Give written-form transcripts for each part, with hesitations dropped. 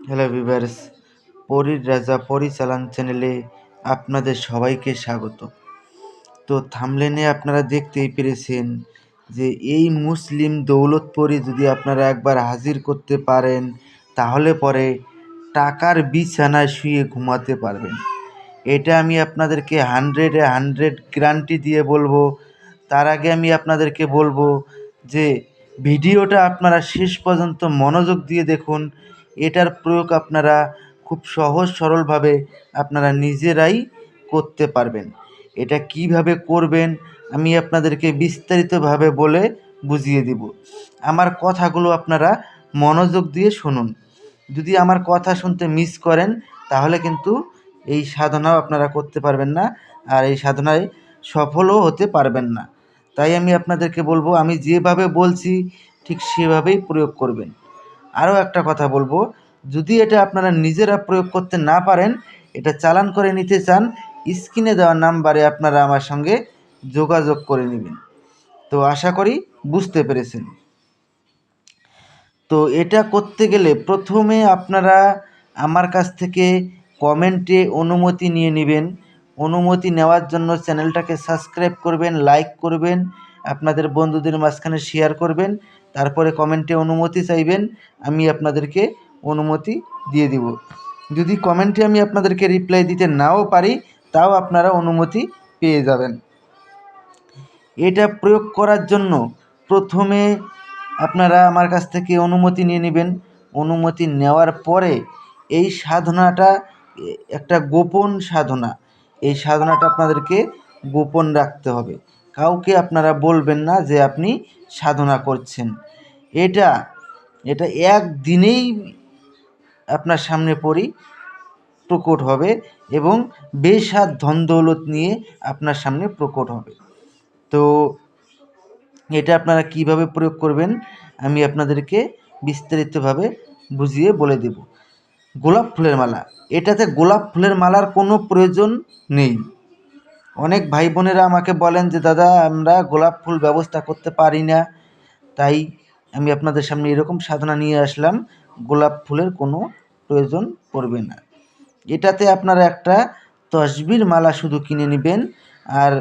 Hello viewers, পরীর রাজা পরিচালন চ্যানেলে আপনাদের সবাইকে স্বাগত। তো থাম্বনেলে আপনারা দেখতেই পেরেছেন যে এই মুসলিম দৌলতপরি যদি আপনারা একবার হাজির করতে পারেন তাহলে পরে টাকার বিছানায় শুয়ে ঘুমাতে পারবেন। এটা আমি আপনাদেরকে 100 গ্যারান্টি দিয়ে বলবো। তার আগে আমি আপনাদেরকে বলবো যে ভিডিওটা আপনারা শেষ পর্যন্ত মনোযোগ দিয়ে দেখুন। এটার প্রয়োগ আপনারা খুব সহজ সরলভাবে আপনারা নিজেরাই করতে পারবেন। এটা কিভাবে করবেন আমি আপনাদেরকে বিস্তারিতভাবে বলে বুঝিয়ে দিব। আমার কথাগুলো আপনারা মনোযোগ দিয়ে শুনুন। যদি আমার কথা শুনতে মিস করেন তাহলে কিন্তু এই সাধনাও আপনারা করতে পারবেন না, আর এই সাধনায় সফলও হতে পারবেন না। তাই আমি আপনাদেরকে বলবো, আমি যেভাবে বলছি ঠিক সেভাবেই প্রয়োগ করবেন। আরও একটা কথা বলবো, যদি এটা আপনারা নিজেরা প্রয়োগ করতে না পারেন, এটা চালান করে নিতে চান, স্ক্রিনে দেওয়া নাম্বারে আপনারা আমার সঙ্গে যোগাযোগ করে নেবেন। তো আশা করি বুঝতে পেরেছেন। তো এটা করতে গেলে প্রথমে আপনারা আমার কাছ থেকে কমেন্টে অনুমতি নিয়ে নেবেন। অনুমতি নেওয়ার জন্য চ্যানেলটাকে সাবস্ক্রাইব করবেন, লাইক করবেন, আপনাদের বন্ধুদের মাঝখানে শেয়ার করবেন, তারপরে কমেন্টে অনুমতি চাইবেন, আমি আপনাদেরকে অনুমতি দিয়ে দিব। যদি কমেন্টে আমি আপনাদেরকে রিপ্লাই দিতে নাও পারি তাও আপনারা অনুমতি পেয়ে যাবেন। এটা প্রয়োগ করার জন্য প্রথমে আপনারা আমার কাছ থেকে অনুমতি নিয়ে নেবেন। অনুমতি নেওয়ার পরে এই সাধনাটা একটা গোপন সাধনা। এই সাধনাটা আপনাদেরকে গোপন রাখতে হবে। কাউকে আপনারা বলবেন না যে আপনি সাধনা করছেন। এটা এটা একদিনেই আপনার সামনে প্রকট হবে এবং বেশাদ ধন দৌলত নিয়ে আপনার সামনে প্রকট হবে। তো এটা আপনারা কিভাবে প্রয়োগ করবেন আমি আপনাদেরকে বিস্তারিতভাবে বুঝিয়ে বলে দেব। গোলাপ ফুলের মালা, এটাতে গোলাপ ফুলের মালার কোনো প্রয়োজন নেই। অনেক ভাই বোনেরা আমাকে বলেন যে দাদা আমরা গোলাপ ফুল ব্যবস্থা করতে পারি না, তাই আমি আপনাদের সামনে এরকম সাধনা নিয়ে আসলাম। গোলাপ ফুলের কোনো প্রয়োজন পড়বে না। এটাতে আপনারা একটা তসবির মালা শুধু কিনে নেবেন, আর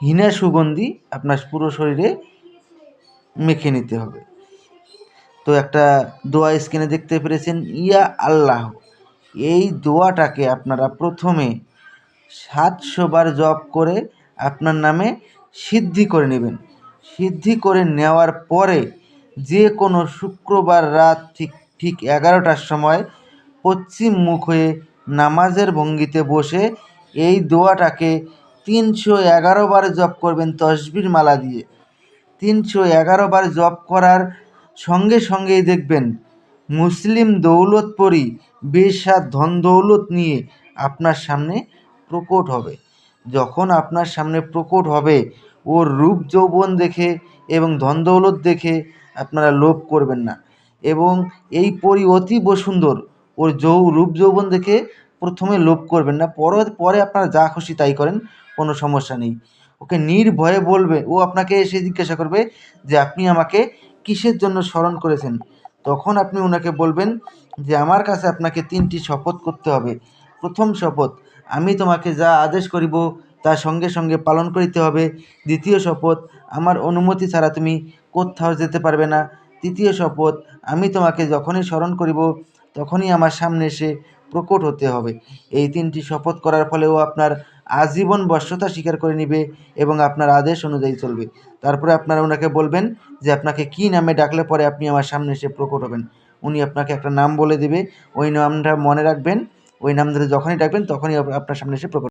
হিনা সুগন্ধি আপনার পুরো শরীরে মেখে নিতে হবে। তো একটা দোয়া স্ক্রিনে দেখতে পেরেছেন, ইয়া আল্লাহ। এই দোয়াটাকে আপনারা প্রথমে 700 বার জপ করে আপনার নামে সিদ্ধি করে নেবেন। সিদ্ধি করে নেওয়ার পরে যে কোনো শুক্রবার রাত ঠিক 11টার সময় পশ্চিম মুখ হয়ে নামাজের ভঙ্গিতে বসে এই দোয়াটাকে 311 বার জপ করবেন তসবির মালা দিয়ে। 311 বার জপ করার সঙ্গে সঙ্গেই দেখবেন মুসলিম দৌলতপরি বেশাদ ধন দৌলত নিয়ে আপনার সামনে প্রকট হবে। যখন আপনার সামনে প্রকট হবে ওর রূপ যৌবন দেখে এবং ধন দৌলত দেখে আপনারা লোভ করবেন না, এবং এই পরি অতীব সুন্দর, ওর রূপ যৌবন দেখে প্রথমে লোভ করবেন না, পরে আপনারা যা খুশি তাই করেন, কোনো সমস্যা নেই। ওকে নির্ভয়ে বলবে, ও আপনাকে এসে জিজ্ঞাসা করবে যে আপনি আমাকে কিসের জন্য স্মরণ করেছেন। তখন আপনি ওনাকে বলবেন যে আমার কাছে আপনাকে 3টি শপথ করতে হবে। প্রথম শপথ, আমি তোমাকে যা আদেশ করিব তা সঙ্গে সঙ্গে পালন করিতে হবে। দ্বিতীয় শপথ, আমার অনুমতি ছাড়া তুমি কোথাও যেতে পারবে না। তৃতীয় শপথ, আমি তোমাকে যখনই স্মরণ করিব তখনই আমার সামনে এসে প্রকট হতে হবে। এই 3টি শপথ করার ফলে ও আপনার আজীবন বশ্যতা স্বীকার করে নিবে এবং আপনার আদেশ অনুযায়ী চলবে। তারপরে আপনারা ওনাকে বলবেন যে আপনাকে কী নামে ডাকলে পরে আপনি আমার সামনে এসে প্রকট হবেন। উনি আপনাকে একটা নাম বলে দেবে, ওই নামটা মনে রাখবেন। ওই নাম ধরে যখনই ডাকবেন তখনই আপনার সামনে এসে প্রকট